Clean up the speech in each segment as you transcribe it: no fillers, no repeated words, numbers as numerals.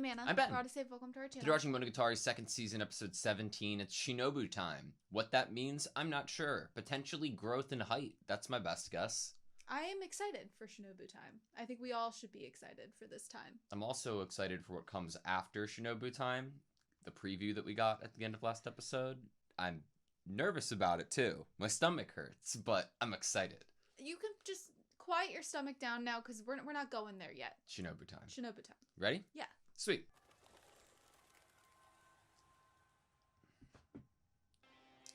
I'm Anna. I'm Ben. For AutoSave, welcome to our channel. You're watching Monogatari Second Season, Episode 17. It's Shinobu time. What that means, I'm not sure. Potentially growth in height. That's my best guess. I am excited for Shinobu time. I think we all should be excited for this time. I'm also excited for what comes after Shinobu time. The preview that we got at the end of last episode. I'm nervous about it too. My stomach hurts, but I'm excited. You can just quiet your stomach down now because we're not going there yet. Shinobu time. Shinobu time. Ready? Yeah. Sweet.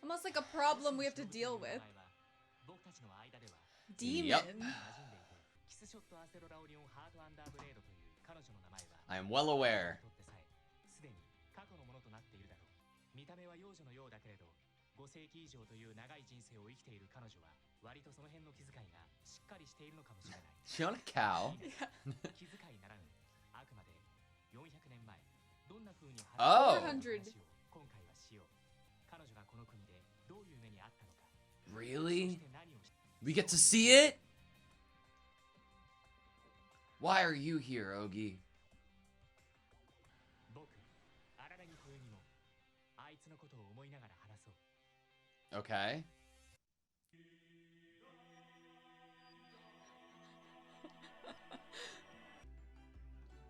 Almost like a problem we have to deal with. Demon. Yep. I am well aware. She on a cow? Oh! 400. Really? We get to see it? Why are you here, Ogi? Okay.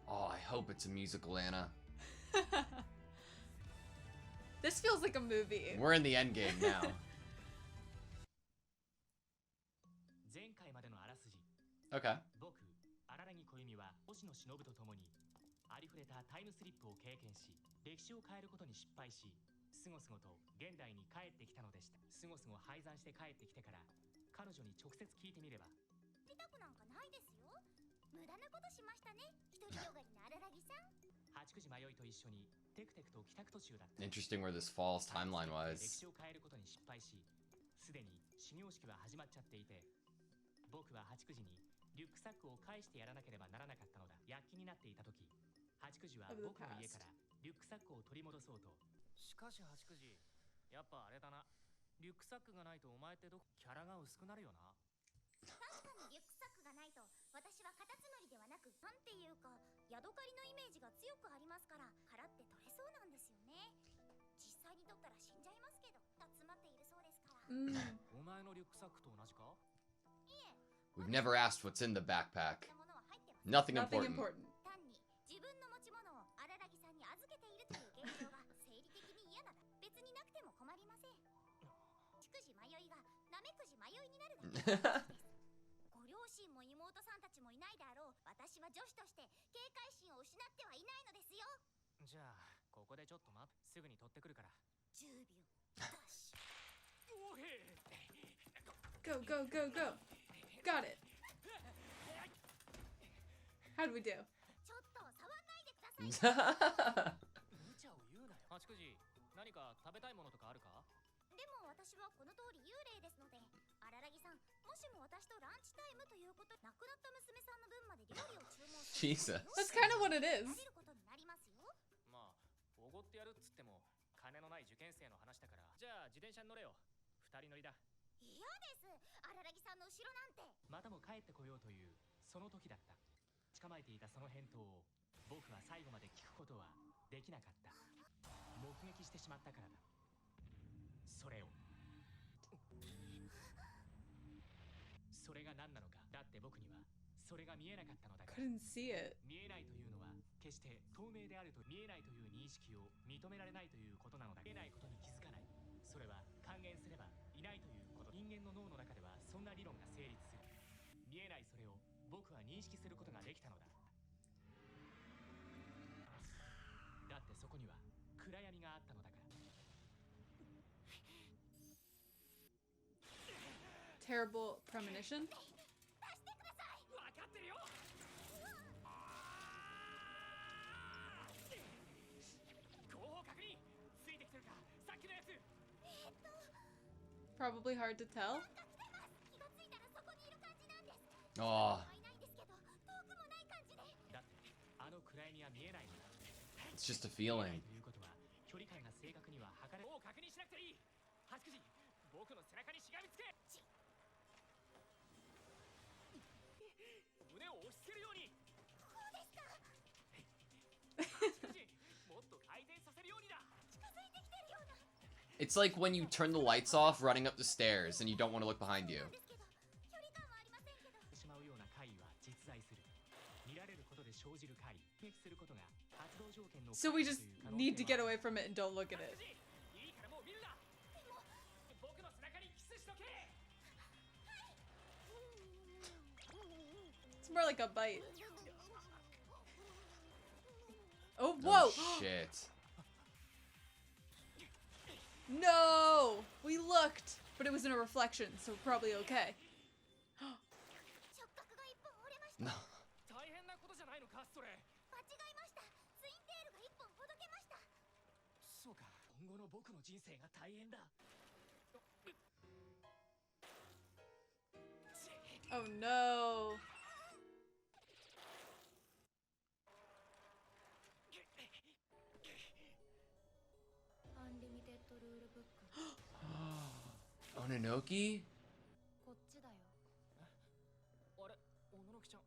Oh, I hope it's a musical, Anna. This feels like a movie. We're in the end game now. Okay. Interesting where this falls timeline-wise. We've never asked what's in the backpack. Nothing important. Go, go, go, go. Got it. How'd we do? Jesus. That's kind of what it is. Couldn't see it. Terrible premonition. Probably hard to tell. Oh. It's just a feeling. It's like when you turn the lights off running up the stairs and you don't want to look behind you. So we just need to get away from it and don't look at it. It's more like a bite. Oh, whoa! Oh, shit. No! We looked, but it was in a reflection, so we're probably okay. No. Oh no. Ononoki? こっちだよ。あれ、おののきちゃん。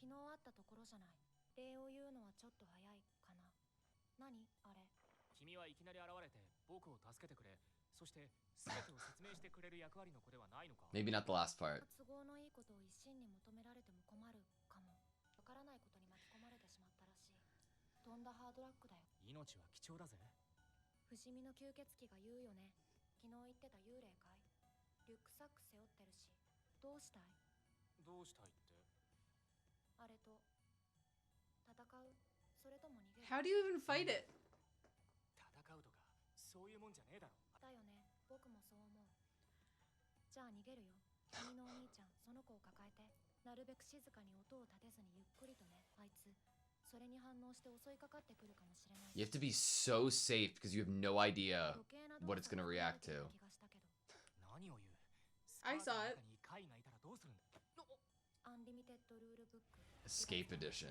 昨日会ったところじゃない。礼を言うのはちょっと早いかな。何あれ。君はいきなり現れて僕を助けてくれ。そして全てを説明してくれる役割の子ではないのか。Maybe not the last part. 都合のいいことを一心に求められても困るかも。わからないことに巻き込まれてしまったらしい。とんだハードラックだよ。命は貴重だぜ。不死身の吸血鬼が言うよね。昨日言ってた幽霊かい。リュックサック背負ってるし。どうしたい？どうしたいって？あれと戦う？それとも逃げる？ How do you even fight it? 戦うとかそういうもんじゃねえだろ。だよね。僕もそう思う。じゃあ逃げるよ。君のお兄ちゃん、その子を抱えて、なるべく静かに音を立てずにゆっくりとね。あいつ、それに反応して襲いかかってくるかもしれない。You have to be so safe because you have no idea what it's gonna react to. 何を言う？ I saw it. 貝がいたらどうするんだ？アンリミテッドルールブック。Escape edition.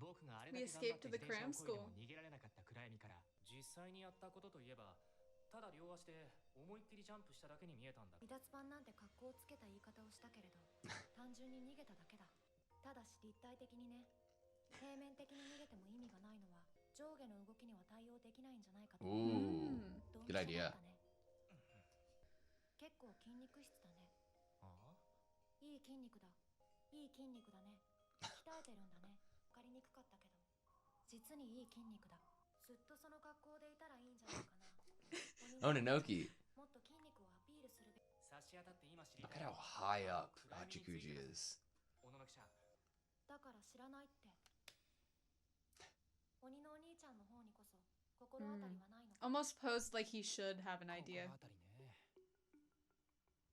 僕があれだ We け頑張 escaped って to the 自転 cram 車を漕 school. いでも逃げられなかった暗闇から実際にやったことといえばただ両足で思いっきりジャンプしただけに見えたんだ。離脱版なんて格好をつけた言い方をしたけれど、単純に逃げただけだ。ただし立体的にね。平面的に逃げても意味がないのは上下の動きには対応できないんじゃないかと。 Ooh, ドン good ピシャ idea. だったね。結構筋肉質だね。ああ？いい筋肉だ。いい筋肉だね。鍛えてるんだね。わかりにくかったけど。実にいい筋肉だ。ずっとその格好でいたらいいんじゃないかな。Ononoki. もっと筋肉をアピールするべき。差し当たって今知り Look た at い how high up Hachikuji is. おののきちゃん。だから知らないって。鬼のお兄ちゃんの方にこそ心当たりはないのか。 Almost posed like he should have an idea. 心当たりね。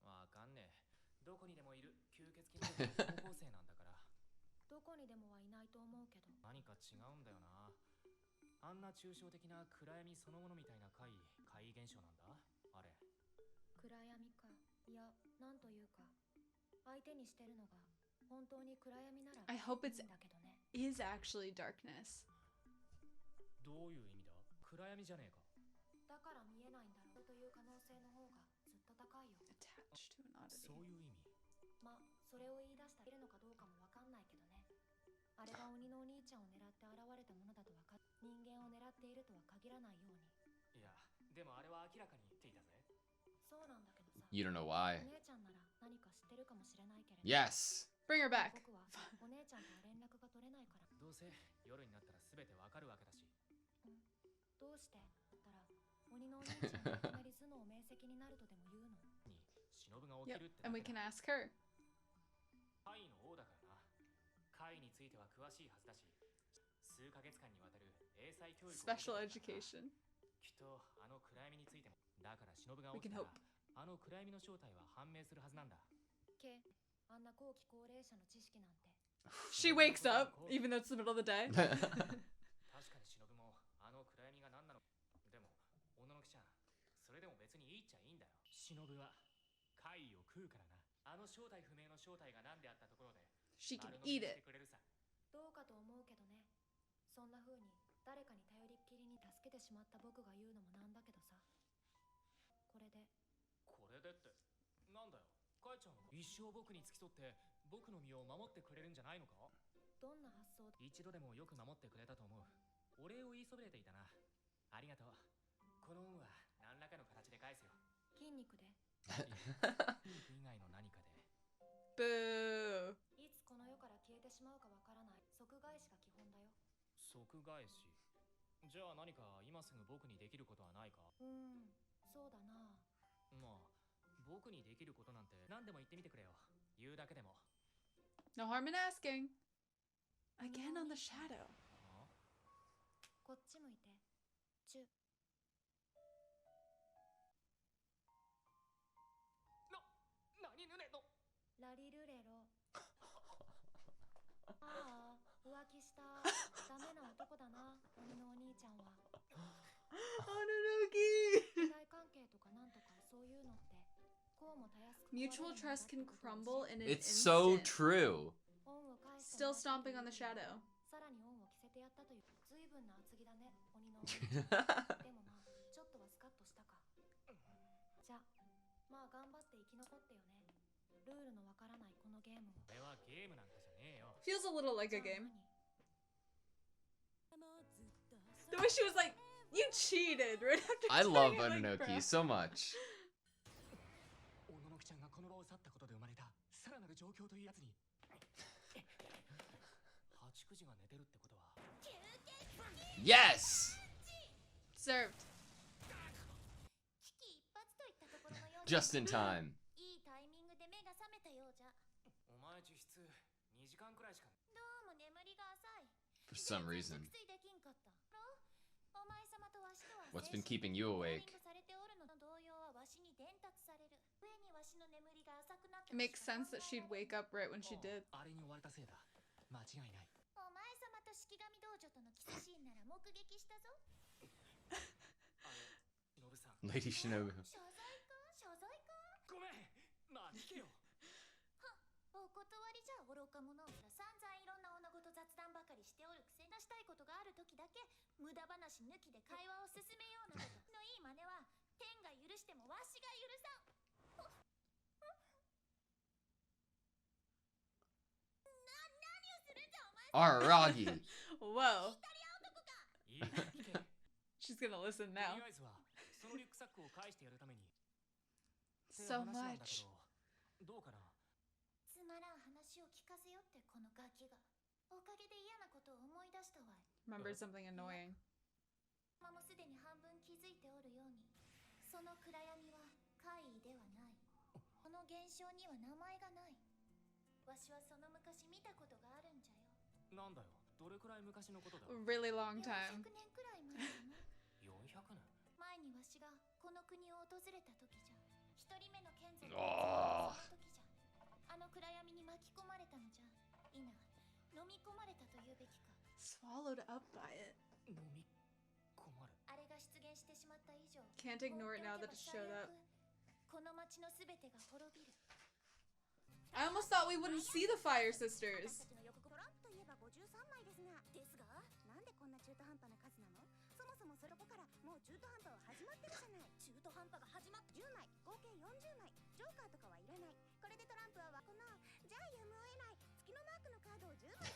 わかんねえ。どこにでもいる吸血鬼の高校生なんだから。どこにでもはいないと思うけど。何か違うんだよな。あんな抽象的な暗闇そのものみたいな怪異現象なんだあれ。暗闇か。いや、なんというか。相手にしてるのが本当に暗闇なら I hope い it's いんだけどね。 is actually darkness. どういう意味だ？暗闇じゃねえか。だから見えないんだろうという可能性の方がずっと高いよ。 Attached to an そう oddity. いう意味。ま、それを言い出したらいるのかどうかもわかんないけどね。あれが鬼のお兄ちゃんを狙って現れたものだとわかっ、人間を狙っているとは限らないように。いや、でもあれは明らかに言っていたぜ。そうなんだけどさ。 You don't know why. お姉ちゃんなら何か知ってるかもしれないけれど。 Yes. Bring her back. 僕はお姉ちゃんとは連絡が取れないから。どうせ夜になったら全てわかるわけだし。どうしてだったら鬼のお兄ちゃんがいきなり頭脳明晰になるとでも言うの？に忍が起き Yep, るってだ and we け can だ。 ask her. 怪異の王だからな。怪異については詳しいはずだし、数ヶ月間にわたる英才教育を受けて Special るからな。 education. きっとあの暗闇についても。だから忍が We 起き can た hope. らあの暗闇の正体は判明するはずなんだ。あんな後期高齢者の知識なんて。 She wakes up, even though it's the middle of the day. 確かに忍もあの暗闇が何なの。でも、おののきちゃん、それでも別にいいっちゃいいんだよ。忍は怪異を食うからな。あの正体不明の正体が何であったところで She can 丸飲み eat して it. くれるさ。どうかと思うけどね。そんな風に誰かに頼りっきりに助けてしまった僕が言うのもなんだけどさ。これでこれでってなんだよ。かいちゃんは一生僕に付き添って僕の身を守ってくれるんじゃないのか。どんな発想？一度でもよく守ってくれたと思う。お礼を言いそびれていたな。ありがとう。この恩は何らかの形で返すよ。筋肉で筋肉以外の何かで。 Boo. いつこの世から消えてしまうかわからない即返しが基本だよ。即返し。じゃあ何か今すぐ僕にできることはないか。そうだな。まあ僕にできることなんて何でも言ってみてくれよ。言うだけでも。 No harm in asking. Again on the shadow. こっち向いて。チュ。何ぬねの。ラリルレロ。ああ、浮気した。ダメな男だな、鬼のお兄ちゃんは。Monogatari. 恋愛関係とかなんとかそういうのって、こうもたやすく。 Mutual trust can crumble in an It's so instant. true. 恩を返して Still もらった stomping on the shadow. さらに恩を着せてやったという。随分な厚着だね、鬼のお兄ちゃん。でもまあ、ちょっとはスカッとしたか。じゃあ、まあ頑張って生き残ってよね。ルールのわからないこのゲームを。これはゲームなんかじゃねえよ。 Feels a little like a じゃあ game. 何？ The way she was like, you cheated right after I doing love it, like, Mononoke bro. so much. 小野のきちゃんがこの場を去ったことで生まれたさらなる状況というやつに。八九時が寝てるってことは。 Yes! Served. 危機一髪といったところのように。 Just in time. いいタイミングで目が覚めたようじゃ。お前実質2時間くらいしか。どうも眠りが浅い。 For some reason. 全然熟睡できんかったお前様とわしとは What's been keeping you awake? されておるの同様はわしに伝達される。上にわしの眠りが浅くなって。 It makes sense that she'd wake up right when she did. あれに追われたせいだ。間違いない。お前様と式神道場とのキスシーンなら目撃したぞ。忍さん。 Lady Shinobu. 謝罪か謝罪か。ごめん。まあ聞けよ。お断りじゃ愚か者。散々いろんな女ごと雑談ばかりしておるくせなしたいことがある時だけ無駄話抜きで会話を進めようなことのいい真似は天が許してもわしが許さん。何をするんじゃお前。 Aragi. Whoa. いいから聞け。 She's gonna listen と now. りあえずはそのリュックサックを返してやるために。 So って話なんだけ much. ど、どうかな。つまらん話を聞かせよってこのガキが。おかげで嫌なことを思い出したわい。 Remembered something annoying. マもすでに半分気づいておるように、その暗闇は怪異ではない。この現象には名前がない。わしはその昔見たことがあるんじゃよ。なんだよ。どれくらい昔のことだ。 A really long 400 time. 年くらい前かな。 400年。前にわしがこの国を訪れた時じゃ。一人目の賢者あーその時じゃ。あの暗闇に巻き込まれたのじゃ。いな、飲み込まれたと言うべきか。 Swallowed up by it. 飲み困る。あれが出現してしまった以上、 Can't ignore it now that it showed up. この町のすべてが滅びる。 I almost thought we wouldn't see the Fire Sisters. トランプといえば53枚ですが、ですが、なんでこんな中途半端な数なの？そもそもそこからもう中途半端は始まってるじゃない。中途半端が始まって10枚、合計40枚。ジョーカーとかはいらない。これでトランプはこのじゃあやむを得ない月のマークのカードを10枚。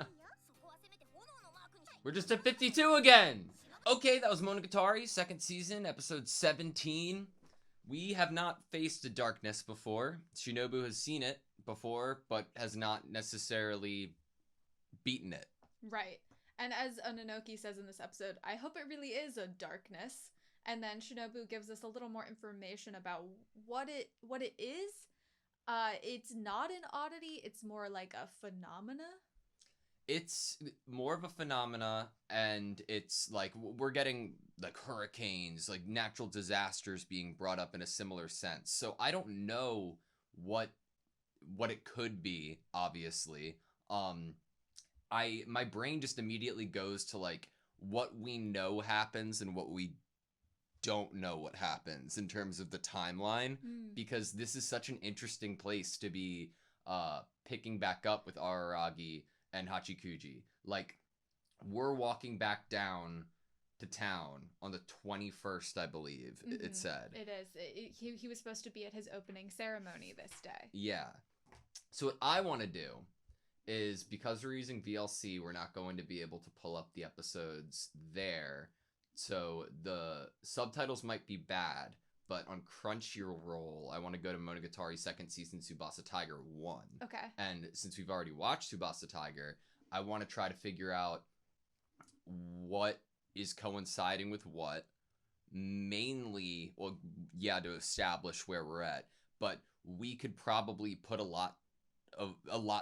いいよ。そこはせめて炎のマークに。 We're just at 52 again. Okay, that was Monogatari Second Season, Episode 17. We have not faced the darkness before. Shinobu has seen it before, but has not necessarily beaten it. Right. And as Ononoki says in this episode, I hope it really is a darkness. And then Shinobu gives us a little more information about what it is. It's not an oddity, it's more like a phenomena. It's more of a phenomena, and it's like we're getting like hurricanes, like natural disasters being brought up in a similar sense. So I don't know what it could be, obviously. My brain just immediately goes to like what we know happens and what we don't know what happens in terms of the timeline, because this is such an interesting place to be picking back up with Araragi and Hachikuji. Like, we're walking back down to town on the 21st, I believe, it said. It is. He was supposed to be at his opening ceremony this day. Yeah. So what I want to do is, because we're using VLC, we're not going to be able to pull up the episodes there. So the subtitles might be bad, but on Crunchyroll, I want to go to Monogatari Second Season Tsubasa Tiger 1. Okay. And since we've already watched Tsubasa Tiger, I want to try to figure out what is coinciding with what. Mainly, well, yeah, to establish where we're at, but we could probably put a lot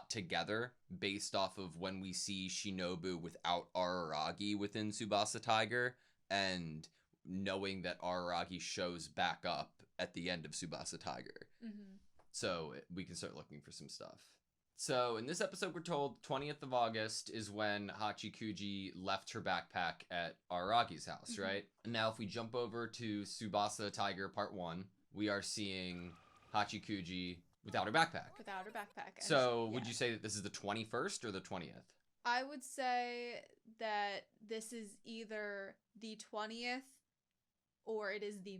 together based off of when we see Shinobu without Araragi within Tsubasa Tiger, and knowing that Araragi shows back up at the end of Tsubasa Tiger. Mm-hmm. So we can start looking for some stuff. So in this episode, we're told 20th of August is when Hachikuji left her backpack at Aragi's house, right? And now if we jump over to Tsubasa Tiger Part 1, we are seeing Hachikuji without her backpack. Without her backpack. So would you say that this is the 21st or the 20th? I would say that this is either the 20th or it is the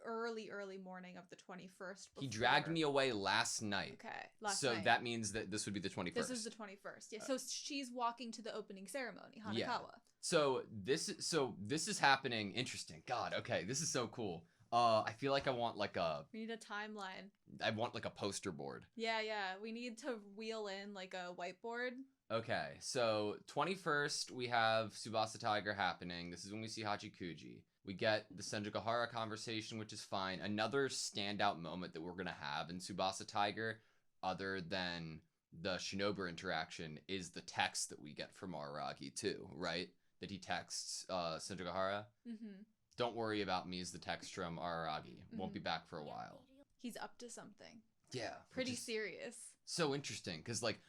early morning of the 21st. He dragged me away last night. Okay, last so night. That means that this would be the 21st. This is the 21st. Yeah. So she's walking to the opening ceremony, Hanakawa. Yeah. So this is happening. Interesting. God. Okay. This is so cool. I feel like I want like a. We need a timeline. I want like a poster board. Yeah. We need to wheel in like a whiteboard. Okay. So 21st, we have Tsubasa Tiger happening. This is when we see Hachikuji. We get the Senjugahara conversation, which is fine. Another standout moment that we're going to have in Tsubasa Tiger, other than the Shinobu interaction, is the text that we get from Araragi, too, right? That he texts Senjugahara. Mm-hmm. Don't worry about me is the text from Araragi. Won't be back for a while. He's up to something. Yeah. Pretty serious. So interesting, because, like,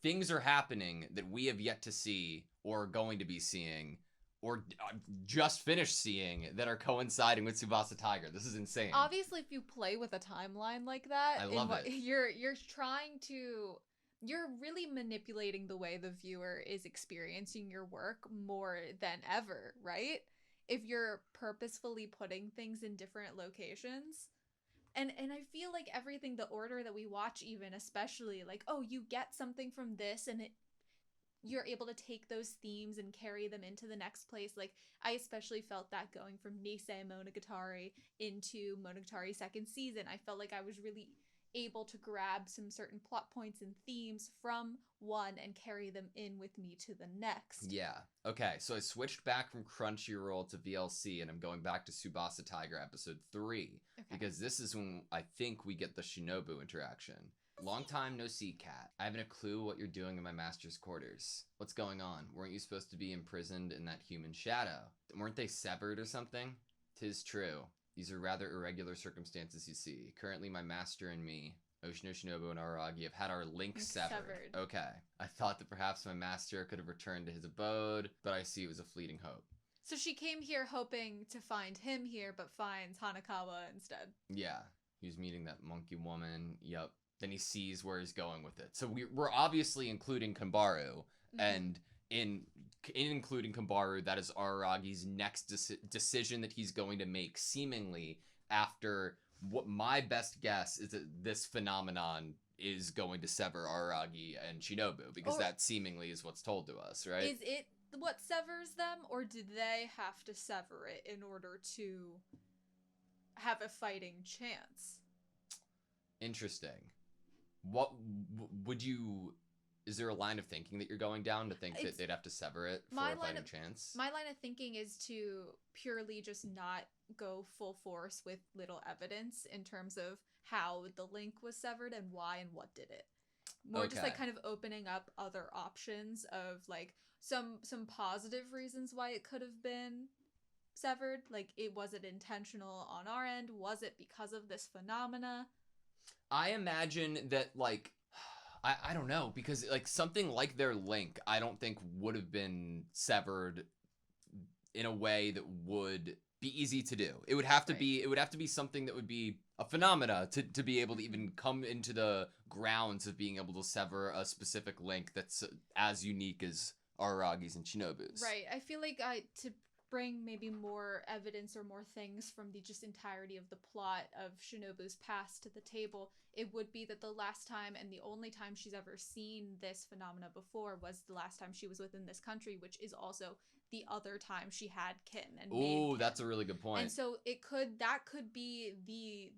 things are happening that we have yet to see or are going to be seeing or just finished seeing that are coinciding with Tsubasa Tiger. This is insane. Obviously, if you play with a timeline like that, I love it. You're trying to... You're really manipulating the way the viewer is experiencing your work more than ever, right? If you're purposefully putting things in different locations. And I feel like everything, the order that we watch even, especially, like, oh, you get something from this and you're able to take those themes and carry them into the next place. Like, I especially felt that going from Nisemonogatari into Monogatari Second Season. I felt like I was really able to grab some certain plot points and themes from one and carry them in with me to the next. Yeah. Okay, so I switched back from Crunchyroll to VLC, and I'm going back to Tsubasa Tiger episode 3, because this is when I think we get the Shinobu interaction. Long time no see, Cat. I haven't a clue what you're doing in my master's quarters. What's going on? Weren't you supposed to be imprisoned in that human shadow? Weren't they severed or something? 'Tis true. These are rather irregular circumstances, you see. Currently, my master and me, Oshino Shinobu and Araragi, have had our link severed. Okay. I thought that perhaps my master could have returned to his abode, but I see it was a fleeting hope. So she came here hoping to find him here, but finds Hanakawa instead. Yeah. He was meeting that monkey woman. Yep. Then he sees where he's going with it. So we're obviously including Kambaru, and in including Kambaru, that is Araragi's next decision that he's going to make, seemingly after what my best guess is that this phenomenon is going to sever Araragi and Shinobu, because that seemingly is what's told to us, right? Is it what severs them, or do they have to sever it in order to have a fighting chance? Interesting. What would you... Is there a line of thinking that you're going down to think that they'd have to sever it for a fighting chance? My line of thinking is to purely just not go full force with little evidence in terms of how the link was severed and why and what did it. More just like kind of opening up other options of like some positive reasons why it could have been severed. Like, was it intentional on our end? Was it because of this phenomena? I imagine that, like... I don't know, because like something like their link, I don't think would have been severed in a way that would be easy to do. It would have to be something that would be a phenomena to be able to even come into the grounds of being able to sever a specific link that's as unique as Araragi's and Shinobu's. Right. I feel like bring maybe more evidence or more things from the just entirety of the plot of Shinobu's past to the table, it would be that the last time and the only time she's ever seen this phenomena before was the last time she was within this country, which is also the other time she had kin and made Ooh, kin. that's a really good point. And so that could be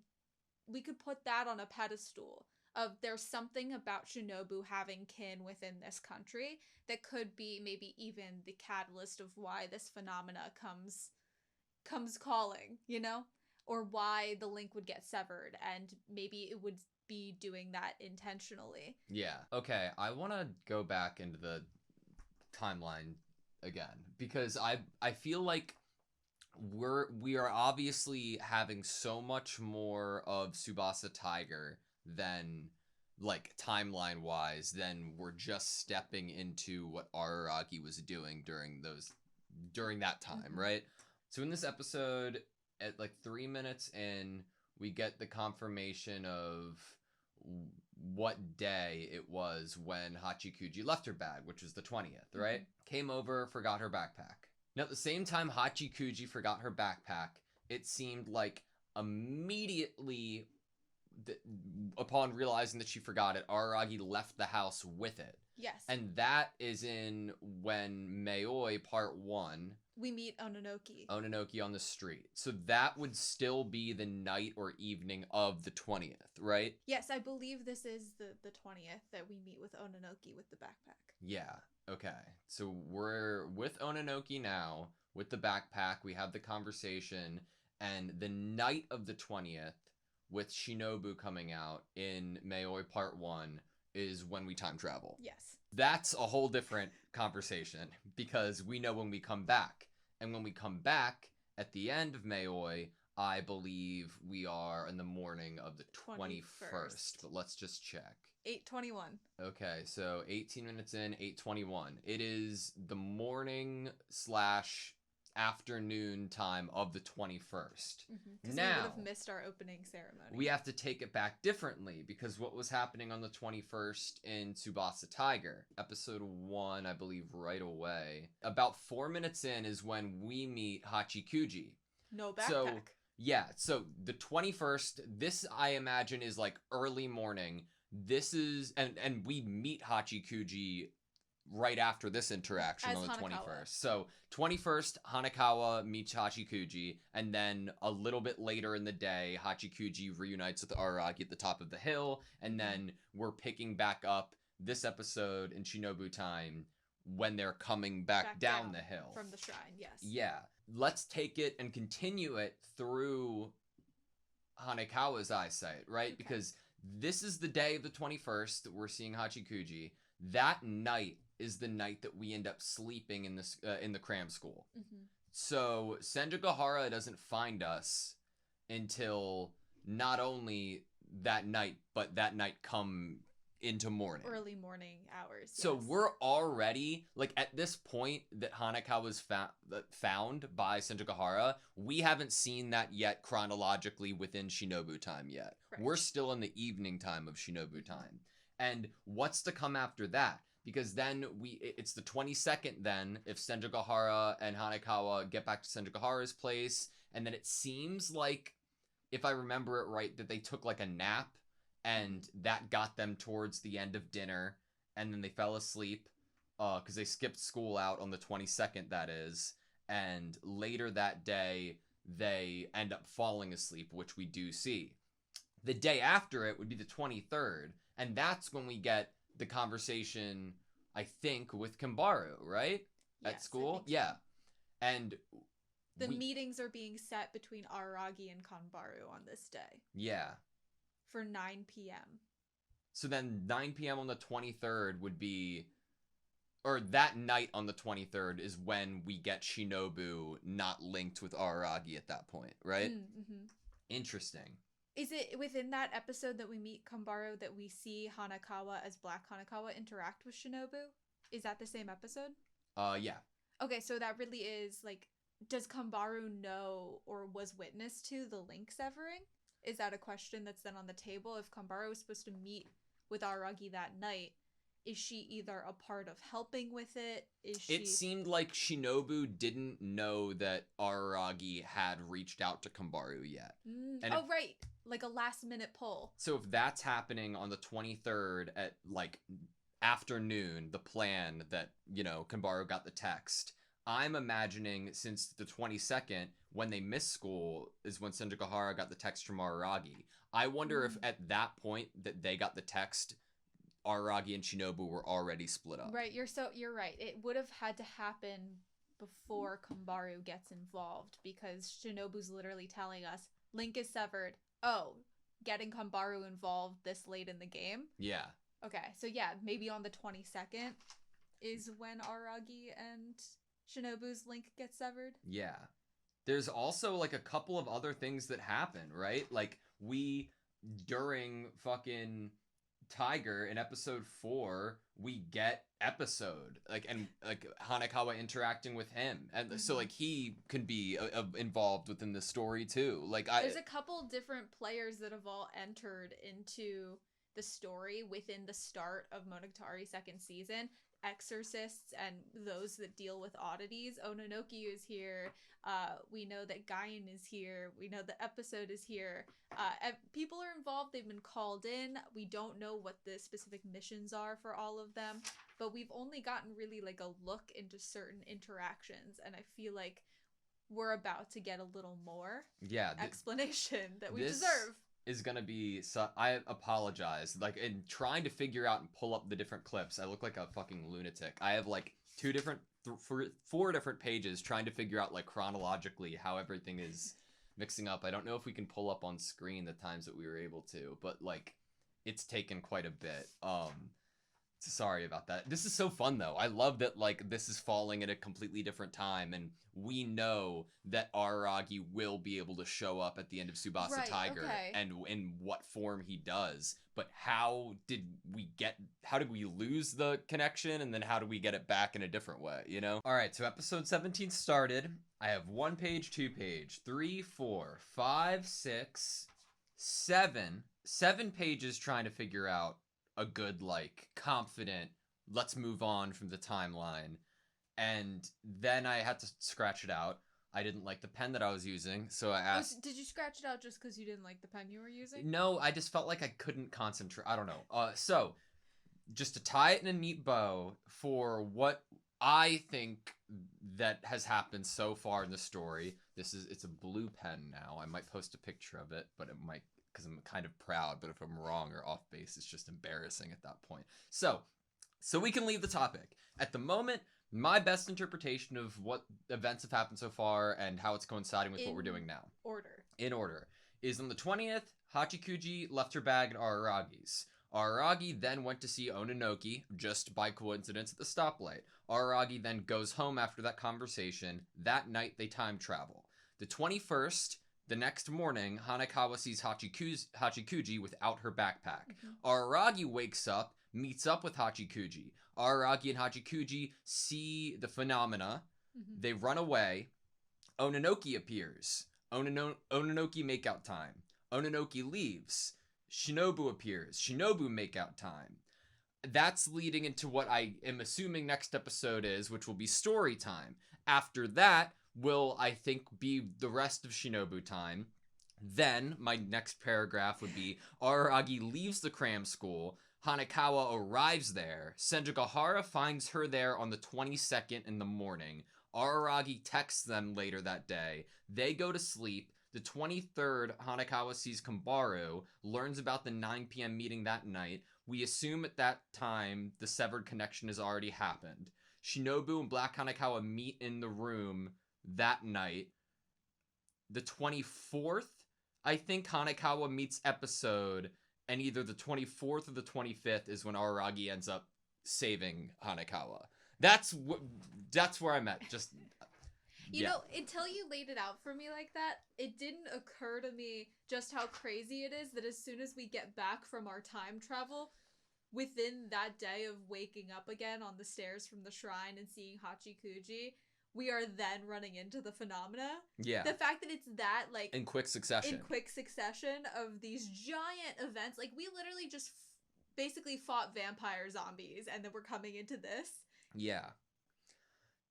we could put that on a pedestal of there's something about Shinobu having kin within this country that could be maybe even the catalyst of why this phenomena comes calling, you know? Or why the link would get severed, and maybe it would be doing that intentionally. Yeah. Okay, I want to go back into the timeline again because I feel like we are obviously having so much more of Tsubasa Tiger than like timeline wise than we're just stepping into what Araragi was doing during that time, right? So in this episode, at like 3 minutes in, we get the confirmation of what day it was when Hachikuji left her bag, which was the 20th, right? Came over, forgot her backpack. Now, at the same time Hachikuji forgot her backpack, it seemed like immediately upon realizing that she forgot it, Araragi left the house with it. Yes. And that is in when Maoi Part 1. We meet Ononoki. Ononoki on the street. So that would still be the night or evening of the 20th, right? Yes, I believe this is the 20th that we meet with Ononoki with the backpack. Yeah, okay. So we're with Ononoki now, with the backpack. We have the conversation. And the night of the 20th, with Shinobu coming out in Maoi Part 1, is when we time travel. Yes. That's a whole different conversation because we know when we come back. And when we come back at the end of Maoi, I believe we are in the morning of the 21st. But let's just check. 8:21. Okay, so 18 minutes in, 8:21. It is the morning / afternoon time of the 21st. Because we would have missed our opening ceremony. We have to take it back differently because what was happening on the 21st in Tsubasa Tiger, episode 1, I believe, right away. About 4 minutes in is when we meet Hachikuji. No backpack. So, yeah, so the 21st, this I imagine is like early morning. This is, and we meet Hachikuji right after this interaction as on the Hanakawa. 21st. So 21st, Hanakawa meets Hachikuji, and then a little bit later in the day, Hachikuji reunites with Araragi at the top of the hill, and then we're picking back up this episode in Shinobu time when they're coming back down the hill. From the shrine, yes. Yeah. Let's take it and continue it through Hanekawa's eyesight, right? Okay. Because this is the day of the 21st that we're seeing Hachikuji. That night is the night that we end up sleeping in this in the cram school. So Senjugahara doesn't find us until not only that night, but that night come into morning. Early morning hours. So yes. we're already, like, at this point that Hanekawa was found by Senjugahara, we haven't seen that yet chronologically within Shinobu time yet. Right. We're still in the evening time of Shinobu time. And what's to come after that? Because then it's the 22nd then, if Senjugahara and Hanekawa get back to Senjugahara's place, and then it seems like, if I remember it right, that they took like a nap, and that got them towards the end of dinner, and then they fell asleep, because they skipped school out on the 22nd, that is, and later that day, they end up falling asleep, which we do see. The day after it would be the 23rd, and that's when we get the conversation, I think, with Kimbaru, right? Yes, At school? I think so. Yeah. And the meetings are being set between Araragi and Kanbaru on this day. Yeah. For 9 p.m. So then 9 p.m. on the 23rd would be, or that night on the 23rd is when we get Shinobu not linked with Araragi at that point, right? Mm-hmm. Interesting. Is it within that episode that we meet Kanbaru that we see Hanekawa as Black Hanekawa interact with Shinobu? Is that the same episode? Yeah. Okay, so that really is, like, does Kanbaru know or was witness to the link severing? Is that a question that's then on the table? If Kanbaru was supposed to meet with Araragi that night, Is she either a part of helping with it? Is she... It seemed like Shinobu didn't know that Araragi had reached out to Kambaru yet. And oh, right. Like a last-minute pull. So if that's happening on the 23rd at, like, afternoon, the plan that, you know, Kambaru got the text, I'm imagining since the 22nd, when they missed school, is when Senjukahara got the text from Araragi. I wonder if at that point that they got the text, Araragi and Shinobu were already split up. Right, you're right. It would have had to happen before Kambaru gets involved, because Shinobu's literally telling us link is severed. Oh, getting Kambaru involved this late in the game? Yeah. Okay, so yeah, maybe on the 22nd is when Araragi and Shinobu's link gets severed. Yeah. There's also, like, a couple of other things that happen, right? Like, during fucking Tiger in episode 4, we get episode, and Hanekawa interacting with him, and so like he can be involved within the story too. There's a couple different players that have all entered into the story within the start of Monogatari second season. Exorcists and those that deal with oddities. Ononoki is here. We know that Gaien is here. We know the episode is here. People are involved. They've been called in. We don't know what the specific missions are for all of them, but we've only gotten really like a look into certain interactions, and I feel like we're about to get a little more explanation that we deserve. Is gonna be I apologize, in trying to figure out and pull up the different clips, I look like a fucking lunatic. I have like four different pages trying to figure out, like, chronologically how everything is mixing up. I don't know if we can pull up on screen the times that we were able to, but like it's taken quite a bit. Sorry about that. This is so fun though. I love that, like, this is falling at a completely different time, and we know that Araragi will be able to show up at the end of Tsubasa Tiger, and in what form he does. But how did we lose the connection, and then how do we get it back in a different way, you know? All right, so episode 17 started. I have 1 page, 2 page, 3, 4, 5, 6, 7 pages trying to figure out a good, like, confident, let's move on from the timeline. And then I had to scratch it out. I didn't like the pen that I was using, so I asked... Did you scratch it out just because you didn't like the pen you were using? No, I just felt like I couldn't concentrate. I don't know. So, just to tie it in a neat bow for what I think that has happened so far in the story, it's a blue pen now. I might post a picture of it, but it might... because I'm kind of proud, but if I'm wrong or off base, it's just embarrassing at that point. So we can leave the topic. At the moment, my best interpretation of what events have happened so far and how it's coinciding with what we're doing now. In order. Is on the 20th, Hachikuji left her bag at Araragi's. Araragi then went to see Ononoki, just by coincidence, at the stoplight. Araragi then goes home after that conversation. That night, they time travel. The 21st... the next morning, Hanekawa sees Hachikuji without her backpack. Araragi wakes up, meets up with Hachikuji. Araragi and Hachikuji see the phenomena. They run away. Ononoki appears. Ononoki makeout time. Ononoki leaves. Shinobu appears. Shinobu makeout time. That's leading into what I am assuming next episode is, which will be story time. After that will, I think, be the rest of Shinobu time. Then, my next paragraph would be, Araragi leaves the cram school, Hanekawa arrives there, Senjukahara finds her there on the 22nd in the morning, Araragi texts them later that day, they go to sleep, the 23rd, Hanekawa sees Kambaru, learns about the 9 p.m. meeting that night, we assume at that time the severed connection has already happened. Shinobu and Black Hanekawa meet in the room that night. The 24th, I think Hanekawa meets episode, and either the 24th or the 25th is when Araragi ends up saving Hanekawa. That's where I'm at. Just you know, until you laid it out for me like that, it didn't occur to me just how crazy it is that as soon as we get back from our time travel, within that day of waking up again on the stairs from the shrine and seeing Hachikuji, we are then running into the phenomena. Yeah. The fact that it's that, like... in quick succession of these giant events. Like, we literally just basically fought vampire zombies, and then we're coming into this. Yeah.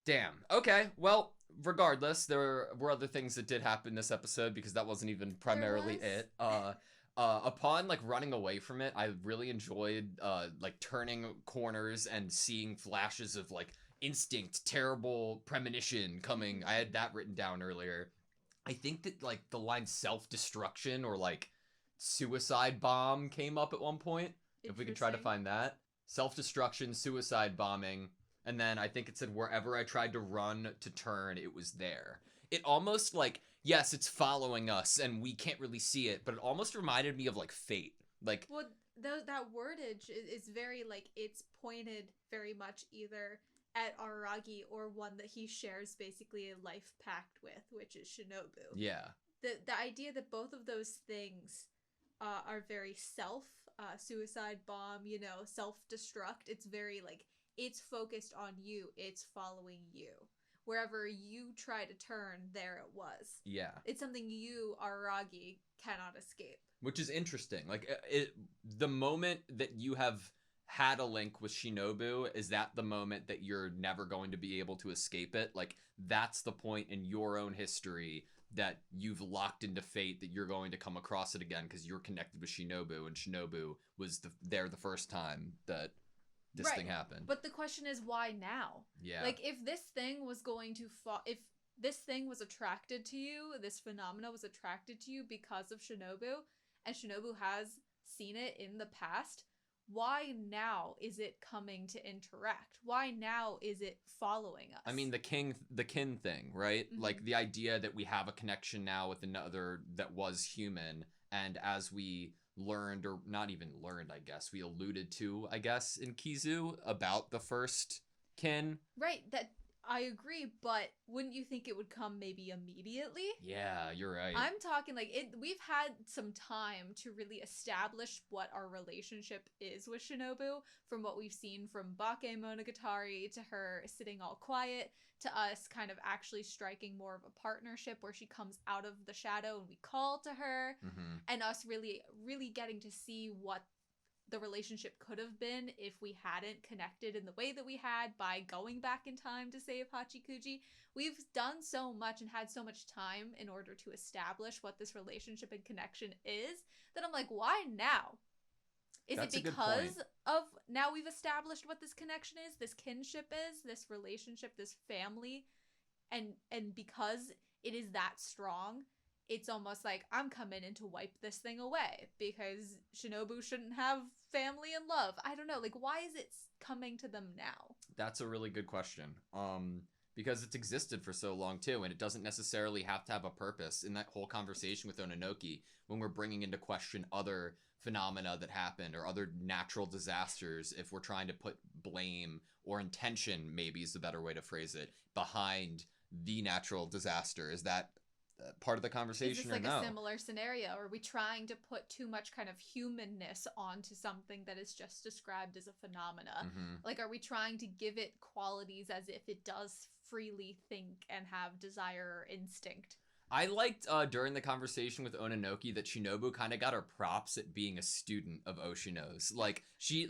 Damn. Okay. Well, regardless, there were other things that did happen this episode because that wasn't even primarily it. Upon like running away from it, I really enjoyed like turning corners and seeing flashes of like instinct, terrible premonition coming. I had that written down earlier. I think that like the line self-destruction or like suicide bomb came up at one point. If we could try to find that. Self-destruction, suicide bombing, and then I think it said wherever I tried to run to turn, it was there. It almost like, yes, it's following us and we can't really see it, but it almost reminded me of like Fate. Like, well, that wordage is very like, it's pointed very much either at Araragi or one that he shares basically a life pact with, which is Shinobu. Yeah. The idea that both of those things are very suicide bomb, you know, self-destruct. It's very like, it's focused on you. It's following you. Wherever you try to turn, there it was. Yeah. It's something you, Araragi, cannot escape. Which is interesting. Like, the moment that you have had a link with Shinobu, is that the moment that you're never going to be able to escape it? Like, that's the point in your own history that you've locked into fate, that you're going to come across it again because you're connected with Shinobu, and Shinobu was there the first time that this thing happened. But the question is, why now? Yeah. Like, if this thing was going to if this thing was attracted to you, this phenomena was attracted to you because of Shinobu, and Shinobu has seen it in the past, why now is it coming to interact? Why now is it following us? I mean, the kin thing, right? Mm-hmm. Like the idea that we have a connection now with another that was human, and as we learned, or not even learned, I guess, we alluded to, I guess, in Kizu about the first kin. Right, that I agree, but wouldn't you think it would come maybe immediately? Yeah, you're right. I'm talking like we've had some time to really establish what our relationship is with Shinobu, from what we've seen from Bakemonogatari to her sitting all quiet to us kind of actually striking more of a partnership where she comes out of the shadow and we call to her, and us really getting to see what the relationship could have been if we hadn't connected in the way that we had by going back in time to save Hachikuji. We've done so much and had so much time in order to establish what this relationship and connection is that I'm like, why now? Is That's it because of now we've established what this connection is, this kinship is, this relationship, this family, and because it is that strong, it's almost like I'm coming in to wipe this thing away because Shinobu shouldn't have family and love. I don't know. Like, why is it coming to them now? That's a really good question. Because it's existed for so long too, and it doesn't necessarily have to have a purpose. In that whole conversation with Ononoki, when we're bringing into question other phenomena that happened or other natural disasters, if we're trying to put blame or intention, maybe is the better way to phrase it, behind the natural disaster, is that part of the conversation? Is this like or no? a similar scenario? Are we trying to put too much kind of humanness onto something that is just described as a phenomena? Like, are we trying to give it qualities as if it does freely think and have desire or instinct? I liked during the conversation with Ononoki that Shinobu kind of got her props at being a student of Oshino's. Like she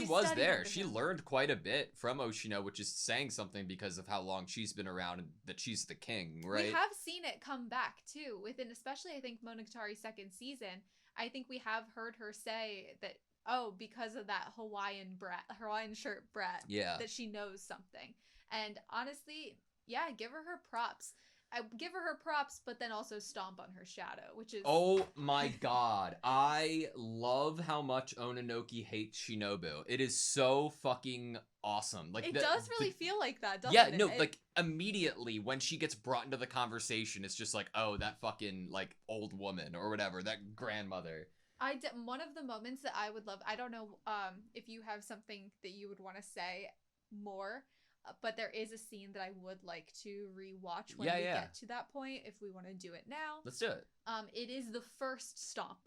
was there. She learned quite a bit from Oshino, which is saying something because of how long she's been around and that she's the king, right? We have seen it come back too within, especially I think Monogatari second season. I think we have heard her say that, oh, because of that Hawaiian shirt brat, yeah, that she knows something. And honestly, yeah, give her props. I give her props, but then also stomp on her shadow, which is... Oh my god. I love how much Ononoki hates Shinobu. It is so fucking awesome. Like it does really feel like that, doesn't it? Yeah, no, like immediately when she gets brought into the conversation, it's just like, oh, that fucking like old woman or whatever, that grandmother. One of the moments that I would love, I don't know if you have something that you would want to say more, but there is a scene that I would like to rewatch when we get to that point, if we want to do it now. Let's do it. It is the first stomp.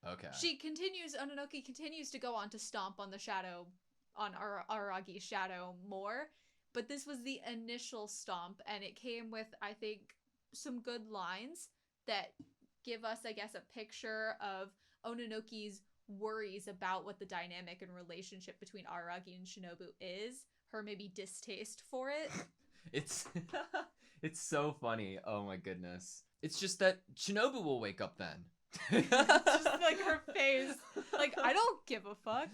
Okay. Ononoki continues to go on to stomp on the shadow, on Aragi's shadow more, but this was the initial stomp, and it came with, I think, some good lines that give us, I guess, a picture of Ononoki's worries about what the dynamic and relationship between Araragi and Shinobu is, her maybe distaste for it. It's it's so funny. Oh my goodness. It's just that Shinobu will wake up then. Just like her face. Like, I don't give a fuck.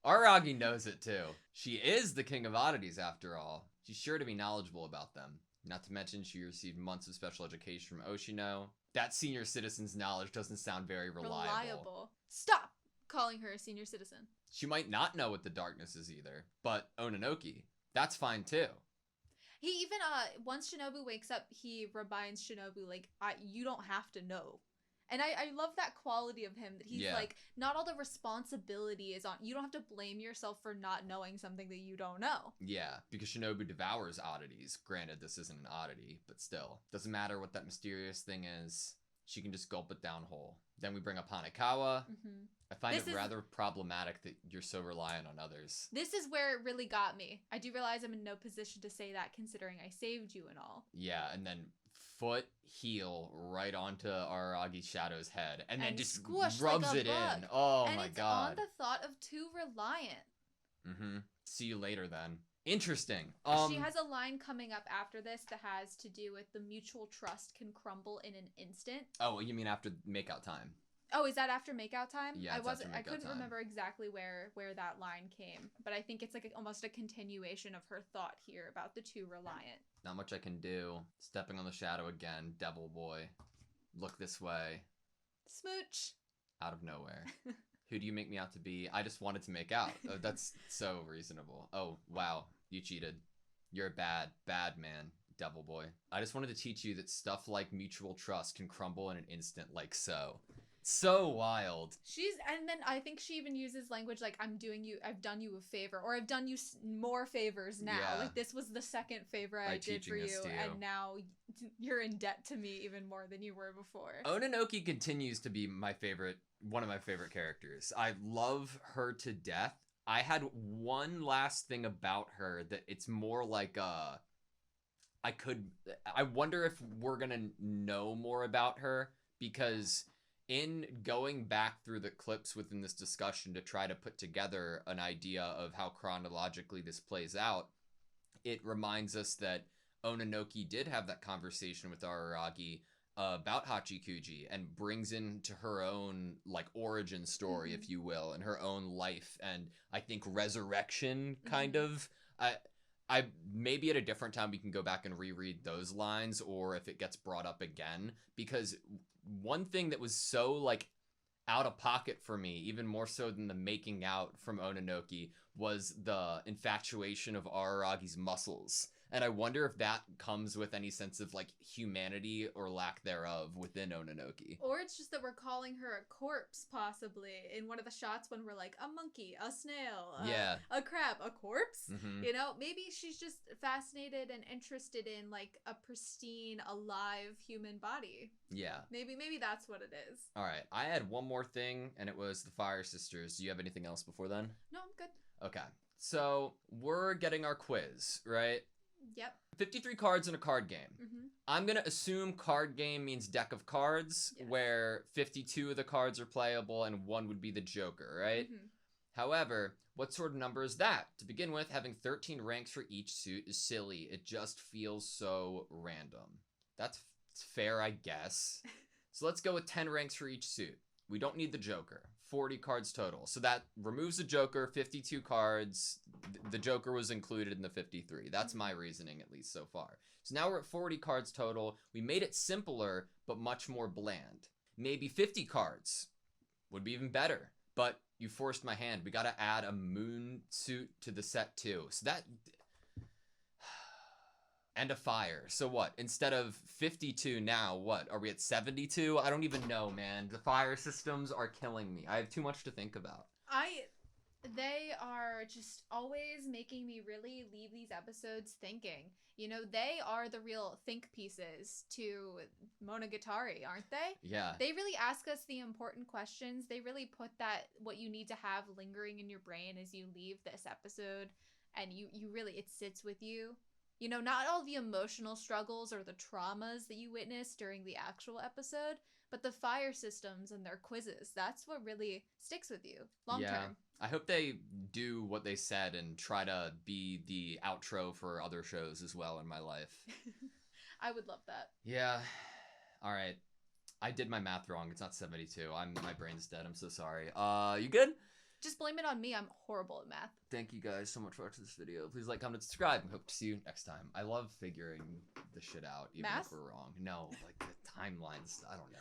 Araragi knows it too. She is the king of oddities after all. She's sure to be knowledgeable about them. Not to mention she received months of special education from Oshino. That senior citizen's knowledge doesn't sound very reliable. Stop calling her a senior citizen. She might not know what the darkness is either. But Ononoki, that's fine too. He even, once Shinobu wakes up, he reminds Shinobu, like, you don't have to know. And I love that quality of him, that he's like, not all the responsibility is on, you don't have to blame yourself for not knowing something that you don't know. Yeah, because Shinobu devours oddities. Granted, this isn't an oddity, but still. Doesn't matter what that mysterious thing is. She can just gulp it down whole. Then we bring up Hanekawa. Mm-hmm. I find it rather problematic that you're so reliant on others. This is where it really got me. I do realize I'm in no position to say that, considering I saved you and all. Yeah, and then foot heel right onto Araragi's Shadow's head, and then just rubs like it bug. in. Oh and my it's god. on the thought of too reliant. Mm-hmm. See you later then. Interesting. She has a line coming up after this that has to do with the mutual trust can crumble in an instant. Oh, you mean after makeout time? Oh, is that after makeout time? Yeah, I couldn't remember exactly where that line came, but I think it's like almost a continuation of her thought here about the too reliant. Not much I can do. Stepping on the shadow again, devil boy. Look this way. Smooch. Out of nowhere. Who do you make me out to be? I just wanted to make out. Oh, that's so reasonable. Oh, wow. You cheated. You're a bad man, devil boy. I just wanted to teach you that stuff like mutual trust can crumble in an instant like so. So wild. And then I think she even uses language like, I've done you a favor, or I've done you more favors now. Yeah. Like, this was the second favor I did for you, and now you're in debt to me even more than you were before. Ononoki continues to be one of my favorite characters. I love her to death. I had one last thing about her that it's more like, I wonder if we're gonna know more about her, because in going back through the clips within this discussion to try to put together an idea of how chronologically this plays out, it reminds us that Ononoki did have that conversation with Araragi about Hachikuji, and brings into her own like origin story, if you will, and her own life, and I think resurrection kind of. I maybe at a different time we can go back and reread those lines, or if it gets brought up again, because one thing that was so like out of pocket for me, even more so than the making out from Ononoki, was the infatuation of Araragi's muscles. And I wonder if that comes with any sense of like humanity or lack thereof within Ononoki. Or it's just that we're calling her a corpse, possibly, in one of the shots when we're like, a monkey, a snail, a crab, a corpse. Mm-hmm. You know, maybe she's just fascinated and interested in like a pristine, alive human body. Yeah. Maybe that's what it is. All right. I had one more thing, and it was the Fire Sisters. Do you have anything else before then? No, I'm good. Okay. So we're getting our quiz, right? Yep. 53 cards in a card game. Mm-hmm. I'm going to assume card game means deck of cards, where 52 of the cards are playable and one would be the Joker, right? Mm-hmm. However, what sort of number is that? To begin with, having 13 ranks for each suit is silly. It just feels so random. That's fair, I guess. So let's go with 10 ranks for each suit. We don't need the Joker. 40 cards total. So that removes the Joker, 52 cards. The Joker was included in the 53. That's my reasoning, at least so far. So now we're at 40 cards total. We made it simpler, but much more bland. Maybe 50 cards would be even better. But you forced my hand. We got to add a moon suit to the set too. So that... And a fire. So what? Instead of 52 now, what? Are we at 72? I don't even know, man. The fire systems are killing me. I have too much to think about. They are just always making me really leave these episodes thinking. You know, they are the real think pieces to Monogatari, aren't they? Yeah. They really ask us the important questions. They really put what you need to have lingering in your brain as you leave this episode. And you really, it sits with you. You know, not all the emotional struggles or the traumas that you witness during the actual episode, but the fire systems and their quizzes, that's what really sticks with you long term. I hope they do what they said and try to be the outro for other shows as well in my life. I would love that. Yeah. All right. I did my math wrong. It's not 72. My brain's dead. I'm so sorry. You good? Just blame it on me. I'm horrible at math. Thank you guys so much for watching this video. Please like, comment, subscribe, and hope to see you next time. I love figuring the shit out, even Math? if we're wrong. No, like the timelines. I don't know.